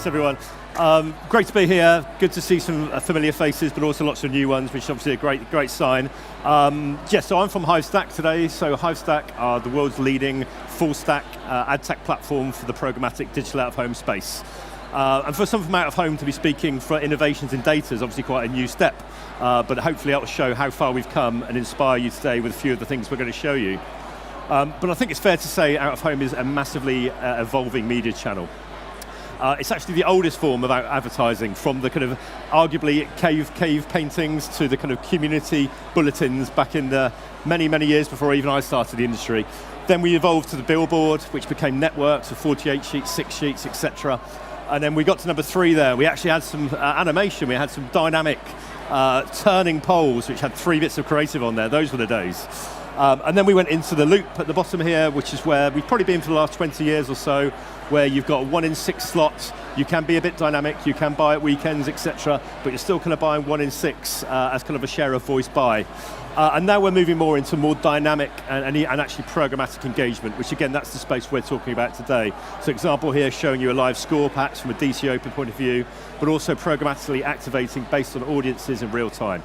Thanks, everyone. Great to be here. Good to see some familiar faces, but also lots of new ones, which is obviously a great sign. So I'm from Hivestack today. So Hivestack are the world's leading full-stack ad tech platform for the programmatic digital out-of-home space. And for some from out of home to be speaking for innovations in data is obviously quite a new step, but hopefully that will show how far we've come and inspire you today with a few of the things we're going to show you. But I think it's fair to say out of home is a massively evolving media channel. It's actually the oldest form of advertising, from the kind of arguably cave paintings to the kind of community bulletins back in the many years before even I started the industry. Then we evolved to the billboard, which became networks of 48 sheets, 6 sheets, etc. And then we got to number 3 there. We actually had some animation. We had some dynamic turning poles, which had 3 bits of creative on there. Those were the days. And then we went into the loop at the bottom here, which is where we've probably been for the last 20 years or so, where you've got 1 in 6 slots. You can be a bit dynamic, you can buy at weekends, etc., but you're still kind of buying 1 in 6 as kind of a share of voice buy. And now we're moving more into more dynamic and actually programmatic engagement, which again, that's the space we're talking about today. So example here showing you a live score perhaps from a DC Open point of view, but also programmatically activating based on audiences in real time.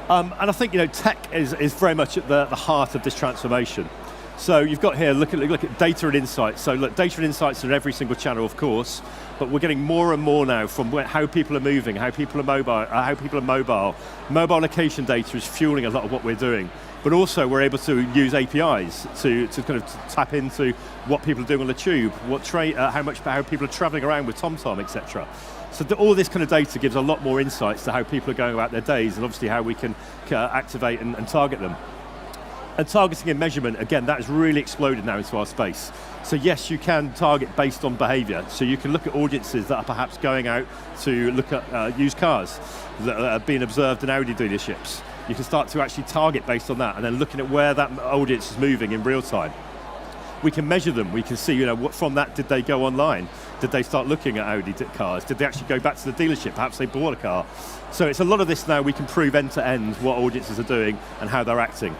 And I think tech is very much at the heart of this transformation. So you've got here, look at data and insights. So look, data and insights are in every single channel, of course, but we're getting more and more now from how people are moving, how people are mobile. Mobile location data is fueling a lot of what we're doing. But also we're able to use APIs to kind of tap into what people are doing on the tube, how people are traveling around with TomTom, etc. So all this kind of data gives a lot more insights to how people are going about their days, and obviously how we can activate and target them. And targeting and measurement, again, that has really exploded now into our space. So yes, you can target based on behavior. So you can look at audiences that are perhaps going out to look at used cars that are being observed in Audi dealerships. You can start to actually target based on that, and then looking at where that audience is moving in real time. We can measure them. We can see, what from that did they go online? Did they start looking at Audi cars? Did they actually go back to the dealership? Perhaps they bought a car. So it's a lot of this now. We can prove end to end what audiences are doing and how they're acting.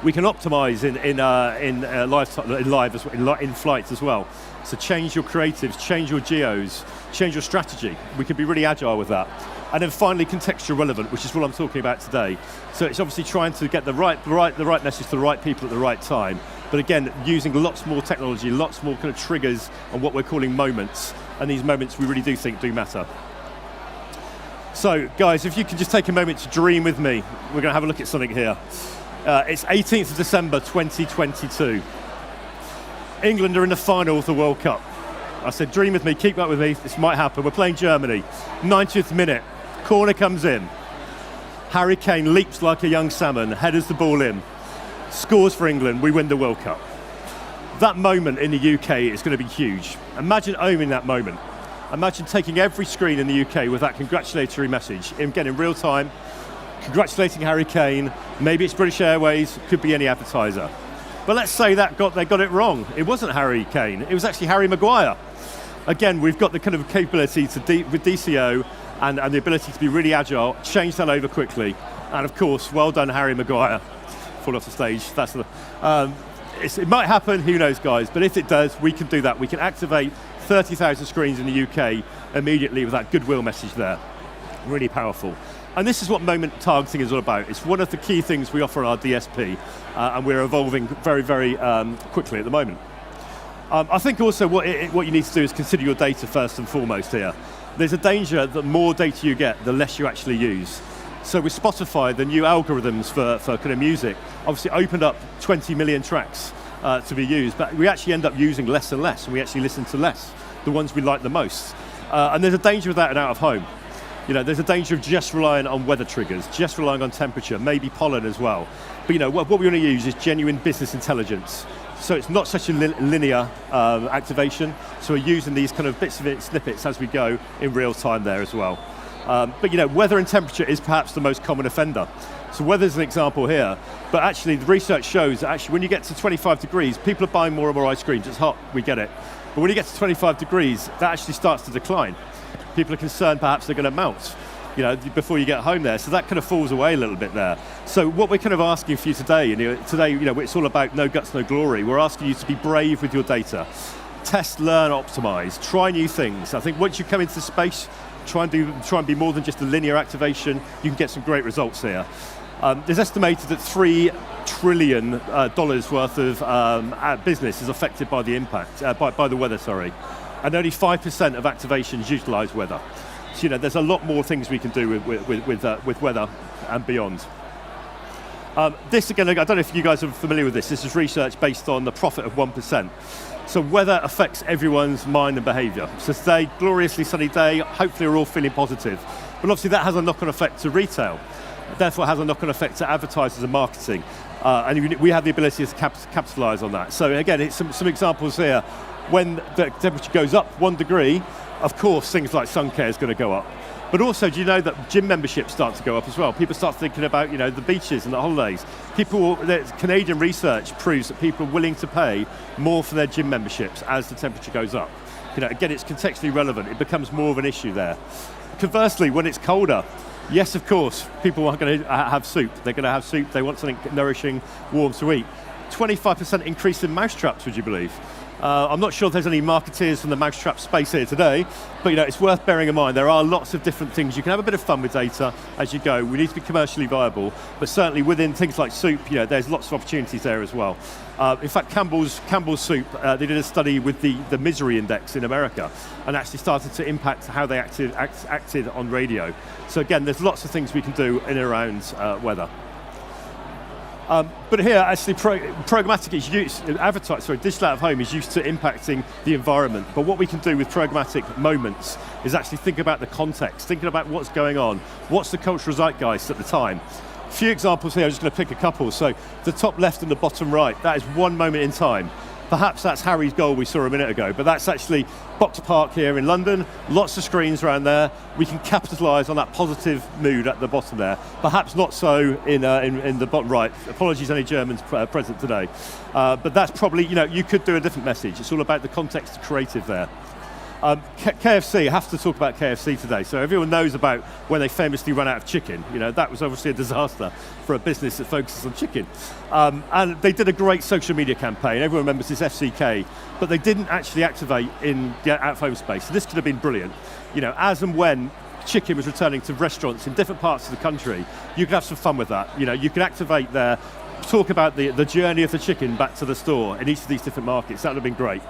We can optimize in flight as well. So change your creatives, change your geos, change your strategy. We can be really agile with that. And then finally, contextual relevant, which is what I'm talking about today. So it's obviously trying to get the right message to the right people at the right time. But again, using lots more technology, lots more kind of triggers on what we're calling moments. And these moments we really do think do matter. So guys, if you could just take a moment to dream with me, we're going to have a look at something here. It's 18th of December 2022. England are in the final of the World Cup. I said, dream with me, keep up with me, this might happen. We're playing Germany. 90th minute, corner comes in. Harry Kane leaps like a young salmon, headers the ball in, scores for England, we win the World Cup. That moment in the UK is going to be huge. Imagine owning that moment. Imagine taking every screen in the UK with that congratulatory message, again in real time, congratulating Harry Kane. Maybe it's British Airways, could be any advertiser. But let's say they got it wrong. It wasn't Harry Kane, it was actually Harry Maguire. Again, we've got the kind of capability with DCO and the ability to be really agile, change that over quickly. And of course, well done Harry Maguire. Fall off the stage, it might happen, who knows guys, but if it does, we can do that. We can activate 30,000 screens in the UK immediately with that goodwill message there. Really powerful. And this is what moment targeting is all about. It's one of the key things we offer our DSP, and we're evolving very quickly at the moment. I think also what you need to do is consider your data first and foremost here. There's a danger that the more data you get, the less you actually use. So with Spotify, the new algorithms for kind of music obviously opened up 20 million tracks to be used, but we actually end up using less and less, and we actually listen to less, the ones we like the most. And there's a danger with that in out of home. There's a danger of just relying on weather triggers, just relying on temperature, maybe pollen as well. But what we want to use is genuine business intelligence. So it's not such a linear activation. So we're using these kind of bits of it, snippets as we go in real time there as well. But weather and temperature is perhaps the most common offender. So weather's an example here, but actually the research shows that actually when you get to 25 degrees, people are buying more and more ice creams. It's hot, we get it. But when you get to 25 degrees, that actually starts to decline. People are concerned perhaps they're going to melt, before you get home there. So that kind of falls away a little bit there. So what we're kind of asking for you today, it's all about no guts, no glory. We're asking you to be brave with your data. test, learn, optimize, try new things. I think once you come into the space, try and be more than just a linear activation, you can get some great results here. There's estimated that $3 trillion worth of business is affected by the impact, by the weather, sorry. And only 5% of activations utilize weather. So, there's a lot more things we can do with weather and beyond. This, again, I don't know if you guys are familiar with this. This is research based on the profit of 1%. So weather affects everyone's mind and behavior. So today, gloriously sunny day, hopefully we're all feeling positive. But obviously that has a knock-on effect to retail. Therefore, it has a knock-on effect to advertisers and marketing. And we have the ability to capitalize on that. So again, it's some examples here. When the temperature goes up 1 degree, of course, things like sun care is going to go up. But also, do you know that gym memberships start to go up as well? People start thinking about, the beaches and the holidays. Canadian research proves that people are willing to pay more for their gym memberships as the temperature goes up. Again, it's contextually relevant. It becomes more of an issue there. Conversely, when it's colder, yes, of course, people are going to have soup. They're going to have soup. They want something nourishing, warm to eat. 25% increase in mousetraps, would you believe? I'm not sure if there's any marketeers from the mousetrap space here today, but it's worth bearing in mind there are lots of different things. You can have a bit of fun with data as you go. We need to be commercially viable, but certainly within things like soup, there's lots of opportunities there as well. In fact, Campbell's Soup, they did a study with the misery index in America and actually started to impact how they acted on radio. So again, there's lots of things we can do in and around weather. But here, actually, programmatic is used, digital out of home is used to impacting the environment. But what we can do with programmatic moments is actually think about the context, thinking about what's going on, what's the cultural zeitgeist at the time. A few examples here, I'm just going to pick a couple. So the top left and the bottom right, that is one moment in time. Perhaps that's Harry's goal we saw a minute ago, but that's actually Box Park here in London, lots of screens around there. We can capitalise on that positive mood at the bottom there. Perhaps not so in the bottom right. Apologies, any Germans present today. But that's probably, you could do a different message. It's all about the context creative there. KFC, I have to talk about KFC today. So everyone knows about when they famously ran out of chicken. That was obviously a disaster for a business that focuses on chicken. And they did a great social media campaign. Everyone remembers this FCK, but they didn't actually activate in the out-of-home space. So this could have been brilliant. As and when chicken was returning to restaurants in different parts of the country, you could have some fun with that. You could activate there, talk about the journey of the chicken back to the store in each of these different markets. That would have been great.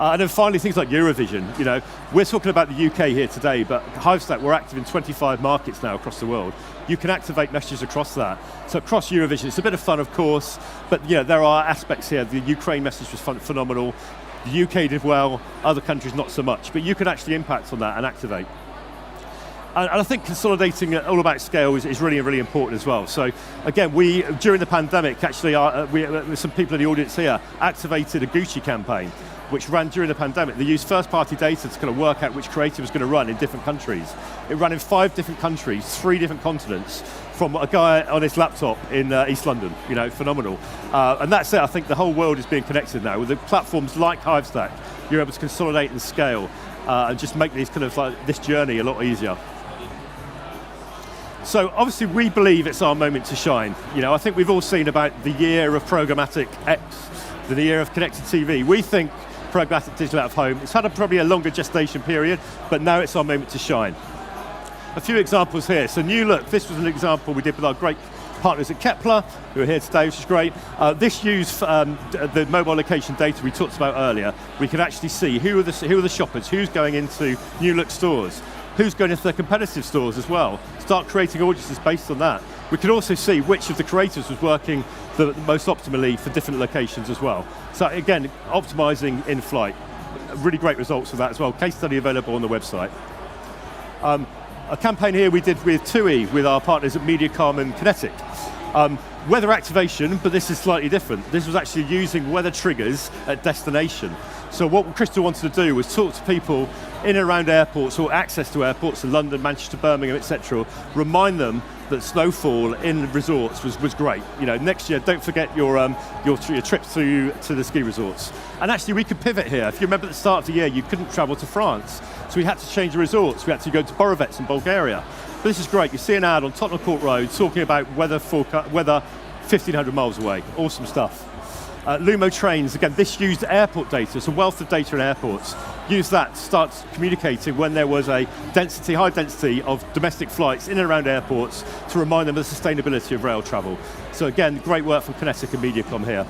And then finally, things like Eurovision. We're talking about the UK here today, but Hivestack, we're active in 25 markets now across the world. You can activate messages across that. So across Eurovision, it's a bit of fun, of course, but there are aspects here. The Ukraine message was phenomenal. The UK did well, other countries not so much, but you can actually impact on that and activate. And I think consolidating all about scale is really, really important as well. So again, we, during the pandemic, actually, some people in the audience here activated a Gucci campaign, which ran during the pandemic. They used first-party data to kind of work out which creative was going to run in different countries. It ran in 5 different countries, 3 different continents, from a guy on his laptop in East London. Phenomenal. And that's it. I think the whole world is being connected now. With the platforms like Hivestack, you're able to consolidate and scale and just make these kind of this journey a lot easier. So obviously we believe it's our moment to shine. I think we've all seen about the year of programmatic X, the year of connected TV. We think programmatic digital out of home, it's had probably a longer gestation period, but now it's our moment to shine. A few examples here. So New Look, this was an example we did with our great partners at Kepler, who are here today, which is great. This used the mobile location data we talked about earlier. We can actually see who are the shoppers, who's going into New Look stores, who's going into the competitive stores as well. Start creating audiences based on that. We can also see which of the creators was working the most optimally for different locations as well. So again, optimizing in flight. Really great results for that as well. Case study available on the website. A campaign here we did with TUI, with our partners at Mediacom and Kinetic. Weather activation, but this is slightly different. This was actually using weather triggers at destination. So what Crystal wanted to do was talk to people in and around airports or access to airports in London, Manchester, Birmingham, etc. Remind them that snowfall in resorts was great. Next year, don't forget your trips to the ski resorts. And actually, we could pivot here. If you remember at the start of the year, you couldn't travel to France, so we had to change the resorts. We had to go to Borovets in Bulgaria. But this is great. You see an ad on Tottenham Court Road talking about weather 1,500 miles away. Awesome stuff. Lumo trains, again, this used airport data, so wealth of data in airports. Use that to start communicating when there was a high density of domestic flights in and around airports to remind them of the sustainability of rail travel. So again, great work from Kinetic and Mediacom here.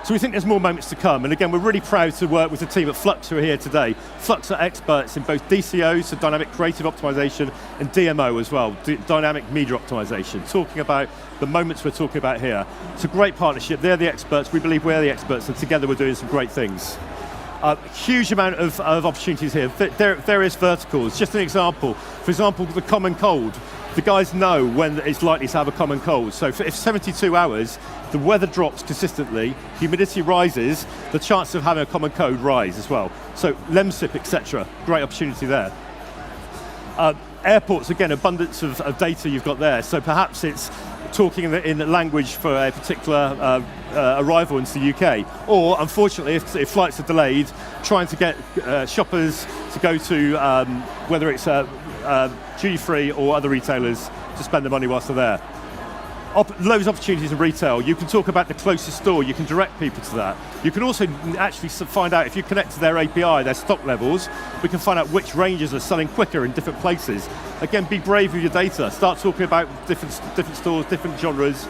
So we think there's more moments to come, and again, we're really proud to work with the team at Flux who are here today. Flux are experts in both DCO, so dynamic creative optimization, and DMO as well, dynamic media optimization, talking about the moments we're talking about here. It's a great partnership. They're the experts, we believe we're the experts, and together we're doing some great things. Huge amount of opportunities here, various verticals. Just an example, for example, the common cold. The guys know when it's likely to have a common cold. So if 72 hours, the weather drops consistently, humidity rises, the chance of having a common cold rise as well. So LEMSIP, etc., great opportunity there. Airports, again, abundance of data you've got there. So perhaps it's talking in the language for a particular arrival into the UK. Or, unfortunately, if flights are delayed, trying to get shoppers to go to, whether it's duty-free or other retailers, to spend the money whilst they're there. Loads of opportunities in retail. You can talk about the closest store, you can direct people to that. You can also actually find out, if you connect to their API, their stock levels, we can find out which ranges are selling quicker in different places. Again, be brave with your data. Start talking about different stores, different genres,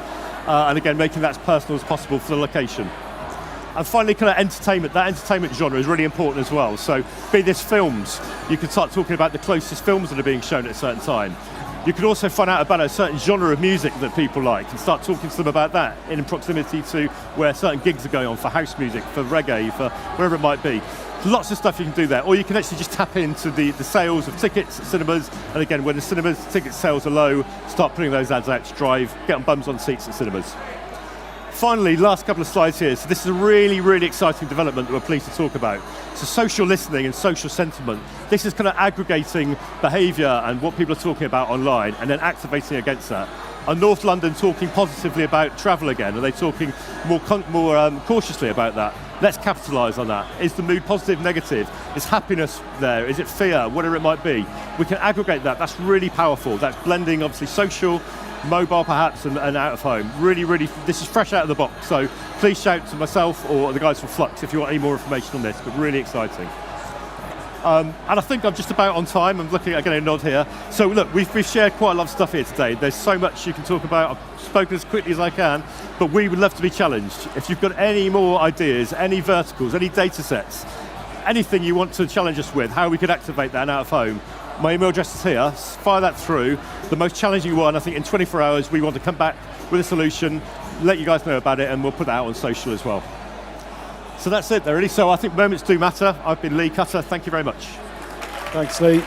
and again, making that as personal as possible for the location. And finally, kind of entertainment. That entertainment genre is really important as well. So, be this films, you can start talking about the closest films that are being shown at a certain time. You can also find out about a certain genre of music that people like and start talking to them about that in proximity to where certain gigs are going on for house music, for reggae, for wherever it might be. Lots of stuff you can do there. Or you can actually just tap into the sales of tickets at cinemas. And again, when the cinemas ticket sales are low, start putting those ads out to drive, get on bums on seats at cinemas. Finally, last couple of slides here. So this is a really, really exciting development that we're pleased to talk about. So social listening and social sentiment. This is kind of aggregating behaviour and what people are talking about online and then activating against that. Are North London talking positively about travel again? Are they talking more cautiously about that? Let's capitalise on that. Is the mood positive, negative? Is happiness there? Is it fear? Whatever it might be. We can aggregate that. That's really powerful. That's blending, obviously, social, mobile perhaps, and out of home. Really, really, this is fresh out of the box. So please shout to myself or the guys from Flux if you want any more information on this, but really exciting. And I think I'm just about on time. I'm looking at getting a nod here. So look, we've shared quite a lot of stuff here today. There's so much you can talk about. I've spoken as quickly as I can, but we would love to be challenged. If you've got any more ideas, any verticals, any data sets, anything you want to challenge us with, how we could activate that out of home, my email address is here. Fire that through. The most challenging one, I think in 24 hours, we want to come back with a solution, let you guys know about it, and we'll put that out on social as well. So that's it there, really. So I think moments do matter. I've been Lee Cutter. Thank you very much. Thanks, Lee.